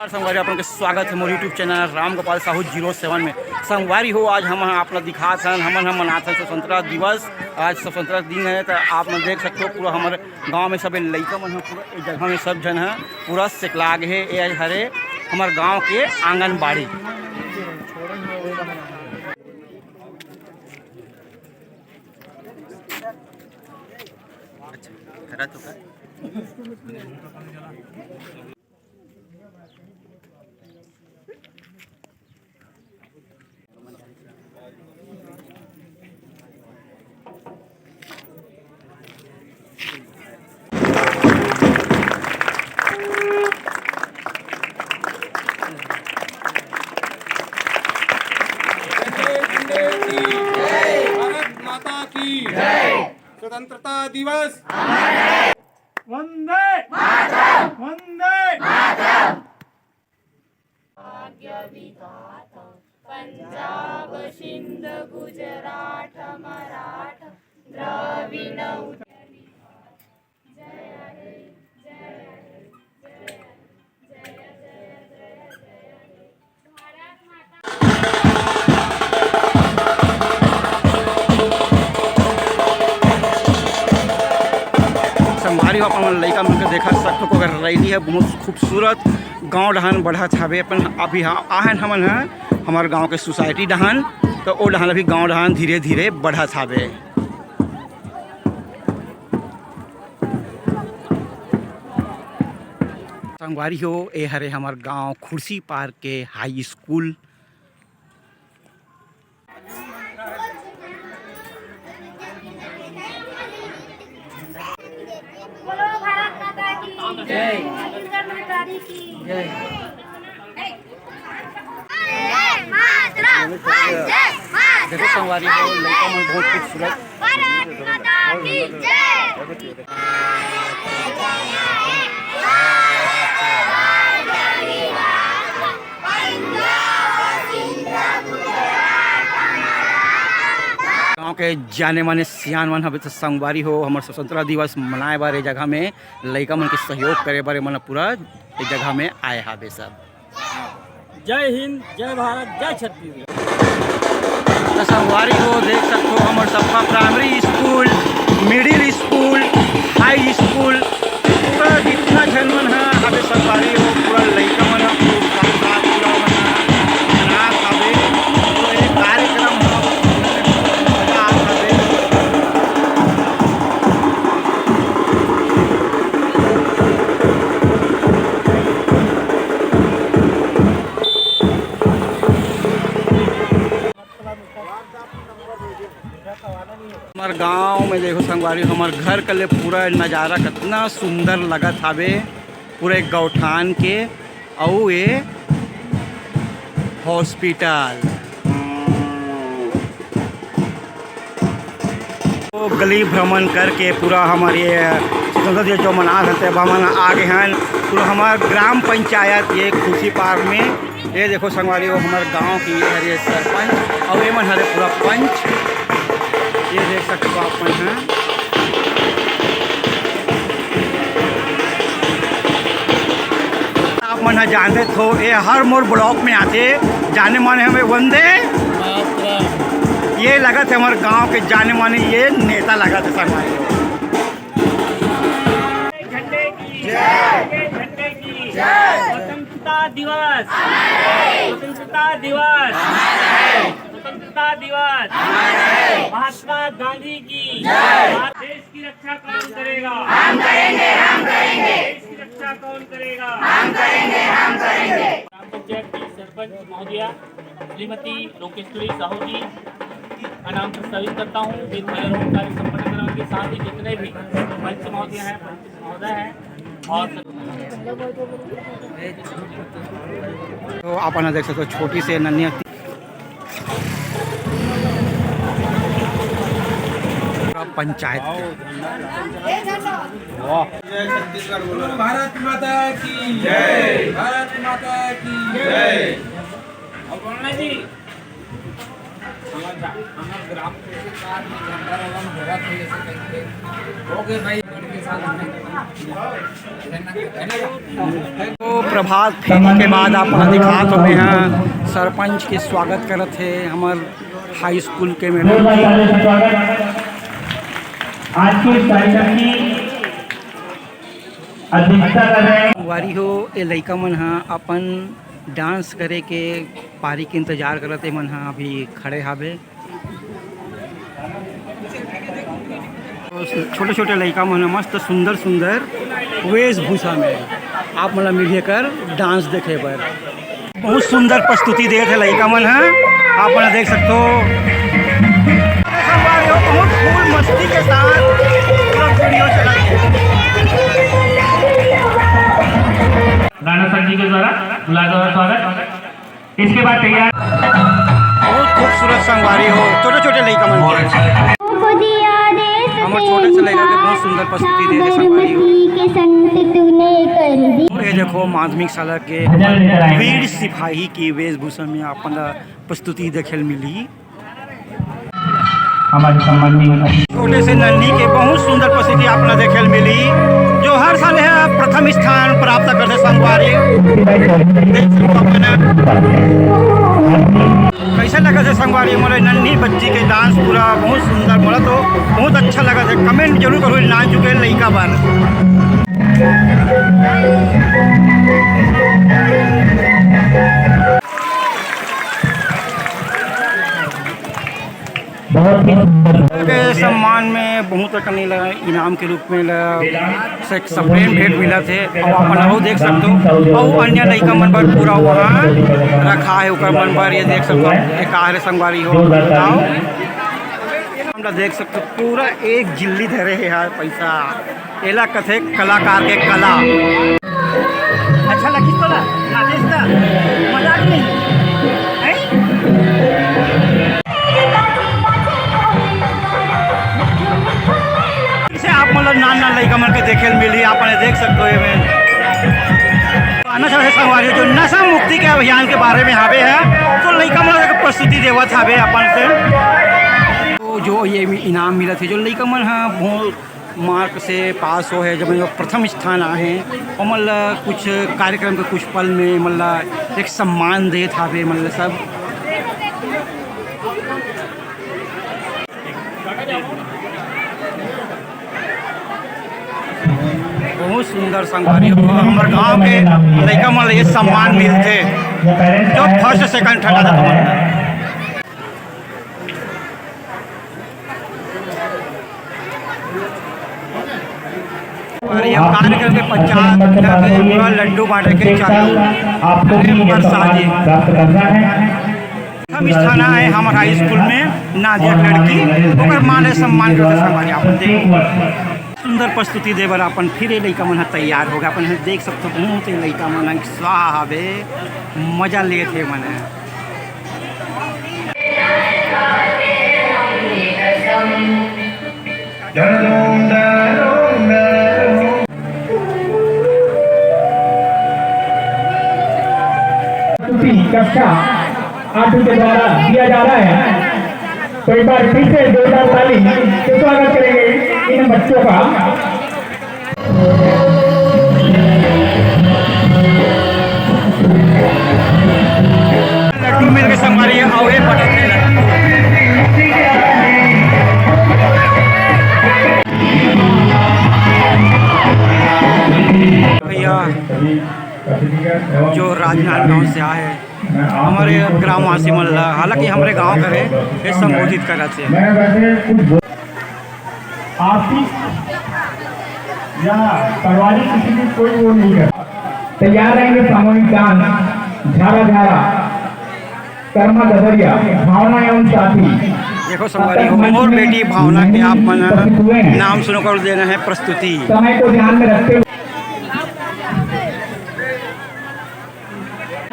संगवारी आपन स्वागत है मोर यूट्यूब चैनल राम गोपाल साहू 07 में। संगवारी हो आज हम अपना दिखात हन हमन हम मनाते स्वतंत्रता दिवस। आज स्वतंत्रता दिन है तो आप मन देख सकते हो पूरा हमारे गांव में सब लड़का मन है पूरा एक जगह में सब जन है पूरा सिकलाग है। ये हरे हमारे गांव के आंगनबाड़ी। भारत माता की जय। स्वतंत्रता दिवस वंदे मातरम, वंदे मातरम। भाग्य विधाता पंजाब सिंध गुजरात मराठा द्रविड़ उत्कल जय हे जय हे जय जय जय जय जय हे भारत माता। संगवारी हो अपन लड़का मन के देखा सकते हो अगर रैली है बहुत खूबसूरत गांव डहान बढ़ा छावे अपन अभी आहन हमन है हमारे गांव के सोसाइटी डहान तो वो डहान अभी गांव डहान धीरे धीरे बढ़ा छावे। संगवारी हो ए हरे हमार गांव खुर्सी पार्क के हाई स्कूल। बोलो भारत माता की जय। छत्तीसगढ़ माता की जय। देखो संगवारी हो लड़का मन बहुत खूबसूरत। भारत माता की जय। गाँव के जाने माने सियान मन हवे तो संगवारी हो हमारे स्वतंत्रता दिवस मनाए बार ए जगह में लड़का मन के सहयोग करे बारे मन पूरा ए जगह में आए हावे सब। जय हिंद, जय भारत, जय छत्तीसगढ़। तो संगवारी हो देख सकते हो हमारे सबका primary school middle school high school पूरा जितना जन मन है हवे संगवारी हो पूरा लड़का मन है पूरा अनाथ हवे तो एक कार्यक्रम मजा आत हवे। हमारे गांव में देखो संगवारी हमारे घर के लिए पूरा नज़ारा कितना सुंदर लगत हवे पूरे गौठान के और ये हॉस्पिटल तो गली भ्रमण करके पूरा हमारे स्वतंत्रता दिवस जो मना रहते हैं हम आगे हैं पूरा हमारा ग्राम पंचायत ये खुर्सी पार्क में। ये देखो संगवारी हो हमारे गांव की हरे सरपंच और ये मन हरे पूरा पंच ये देख सकते हो आप मन हैं। आप मन जानते हो ये हर मोर ब्लॉक में आते जाने माने हमें वंदे ये लगा थे हमारे गांव के जाने माने ये नेता लगा थे संगवारी झंडे की जय, झंडे की जय। स्वतंत्रता दिवस, स्वतंत्रता दिवस, स्वतंत्रता दिवस। महात्मा गांधी की जय। देश की रक्षा कौन करेगा? हम करेंगे, हम करेंगे। देश की रक्षा कौन करेगा? हम करेंगे, हम करेंगे। ग्राम पंचायत की सरपंच महोदया श्रीमती लोकेश्वरी साहू जी का नाम प्रस्तावित करता हूँ। वे ध्वजारोहण कार्य संपन्न कराने के साथ ही जितने भी पंच महोदय हैं पंच महोदय हैं और तो आप देख सकते हो छोटी से नन्ही पंचायत भारत माता की जय, भारत माता की जय। और बोलना जी हमारे ग्राम तो प्रभात फेरी के बाद अपना दिखात होते हैं सरपंच के स्वागत करत है हमार हाई स्कूल के मैडम जी। आज के इस कार्यक्रम की अध्यक्षता कर रहे हैं वारी हो ए लइका मन हा अपन डांस करे के पारी के इंतजार करते मन हा अभी खड़े हावे। छोटे छोटे लइका मन मस्त सुंदर सुंदर वेशभूषा में आप मतलब मिलिए कर डांस देखे पर बहुत सुंदर प्रस्तुति दे थे लइका मन है। आप मन देख सकते हो बहुत फूल मस्ती के साथ वीडियो चला राणा सर जी के द्वारा बुलाया हुआ स्वागत। इसके बाद तैयार बहुत खूबसूरत संगवारी हो छोटे छोटे लइका मन के हमारे छोटे से लइका के बहुत सुंदर प्रस्तुति दे थे संगवारी हो। ये देखो माध्यमिक शाला के वीर सिपाही की वेशभूषा में अपन प्रस्तुति देखे मिली। हमारे सम्माननीय छोटे से नन्ही के बहुत सुंदर प्रस्तुति आपने देखे मिली जो हर साल है प्रथम स्थान प्राप्त करते संगवारी। कैसा लगा थे संगवारी मोरे नन्ही बच्ची के डांस पूरा बहुत सुंदर मोला तो बहुत अच्छा लगा था। कमेंट जरूर करो ना चुके लइका बार। के सम्मान में बहुत कनी इनाम के रूप में सप्रेम भेंट मिला थे और अपन वो देख सकते हो और अन्य लइका मन पर पूरा वहाँ रखा है ऊपर मन पर ये देख सकते हो एक आरे संगवारी हो बताओ हम देख सकते हो पूरा एक जिल्ली धरे है यार पैसा एला कथे कलाकार के कला अच्छा लगी तो मजाक नहीं आप मतलब नाना लइका मन के देखे मिली आपने देख सकते हो संगवारी जो नशा मुक्ति के अभियान के बारे में हावे है तो लइका मन के प्रस्तुति देवत हावे अपन से तो जो ये इनाम मिला थे जो लइका मन हाँ बहुत मार्क से पास हो है जब प्रथम स्थान आए और मतलब कुछ कार्यक्रम के कुछ पल में मतलब एक सम्मान दे हावे मतलब सब बहुत सुंदर संगवारी हो हमारे गांव के लइका मन ये सम्मान मिलते जो फर्स्ट सेकंड थर्ड आता और ये कार्यक्रम के पश्चात पूरा लड्डू बांटे के चालू प्रसादी हम स्थान आए हमारे हाई स्कूल में नादिया लड़की ओकर माने सम्मान करते संगवारी आप देख सुंदर प्रस्तुति देवर अपन फिर लइका मन तैयार हो गया अपन देख सकते हो बहुत लइका मन स्वाहा हवे मजा ले थे मन कक्षा 8 के द्वारा दिया जा रहा है तो एक बार फिर से जोरदार ताली से स्वागत करेंगे इन बच्चों का। लड्डू मिल के संगवारी आवे पटकने भैया जो राजनांदगांव से आए हमारे ग्रामवासी मन हालांकि हमारे गांव करे ये संबोधित करा थे या परिवारिक किसी भी कोई वो नहीं कर तैयार रहेंगे सामूहिक डांस झारा झारा कर्मा ददरिया भावना एवं साथी। देखो संगवारी हो और बेटी भावना के आप मन नाम सुनकर देना है प्रस्तुति समय को ध्यान में रखते हुए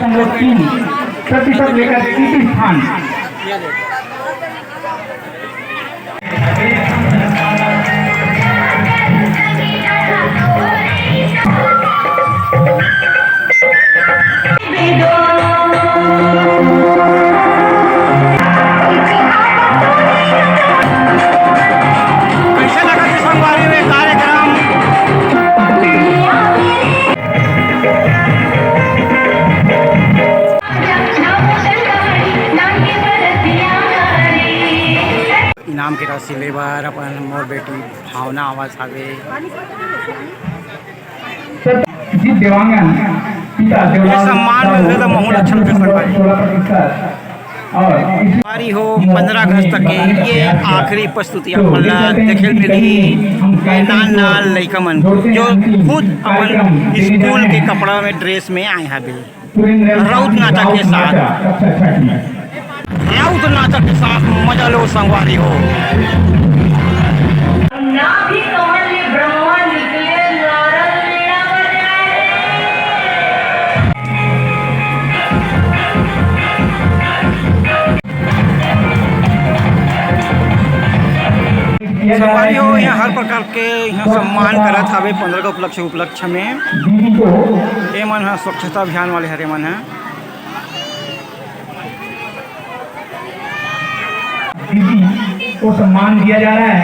3% लेकर तीसरी स्थान। कैसे लगा कि संगवारी में कार्यक्रम काम के सिले बार अपन मोर बेटी भावना आवाज आवे। जी देवांगन पिता देवलाल सम्मान मिलने तो बहुत अच्छा लगे संगवारी। 16% और हमारी हो 15 अगस्त तक के ये आखिरी प्रस्तुति अपन देखे मिली नान नाल लइका मन जो खुद अपन स्कूल के कपड़ा में ड्रेस में आए हैं बिल राउत नाटक के साथ राउत नाटक के साथ मजा लो संगवारी हो। संगवारी हो यहाँ हर प्रकार के यहाँ सम्मान करत हवे 15 के उपलक्ष्य में दीदी को ये मन है स्वच्छता अभियान वाले हरे मन है। दीदी को सम्मान दिया जा रहा है।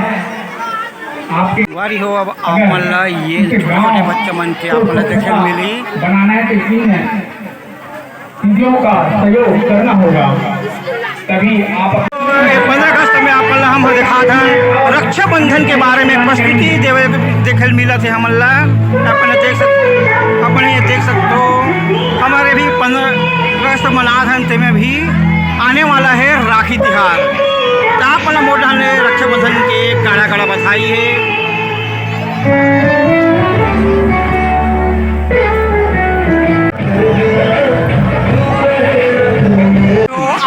आपके वारी हो अब आप मन ला ये छोटे बच्चे मन के आप मन देखे मिली बनाना है तो यकीन है दीदियों का सहयोग करना होगा तभी आप 15 अगस्त में आप मन ला हम दिखा था रक्षाबंधन के बारे में प्रस्तुति देखे मिला थे हमन ला अपने देख सकते हो। हमारे भी 15 अगस्त मनाधन ते में भी आने वाला है राखी तिहार तो आप मन मोटा ने रक्षाबंधन के काड़ा बधाई है।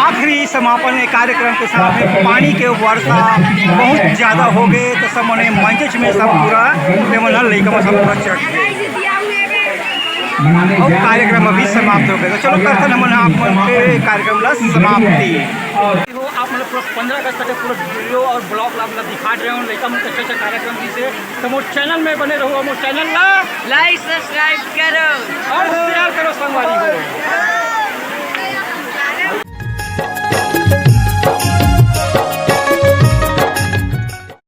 आखिरी समापन कार्यक्रम के साथ में पानी के वर्षा बहुत ज़्यादा हो गए तो सब मने मंच में सब पूरा लड़का सब पूरा चढ़ गए और कार्यक्रम अभी समाप्त हो गए। तो चलो करते हैं आप के कार्यक्रम ला समाप्ति आप मतलब पूरा 15 अगस्त तक पूरा वीडियो और ब्लॉग ला मतलब दिखा रहे हो लड़का मतलब अच्छे कार्यक्रम जिसे तो मोर चैनल में बने रहो। मोर चैनल ला लाइक सब्सक्राइब करो और शेयर करो संगवारी हो।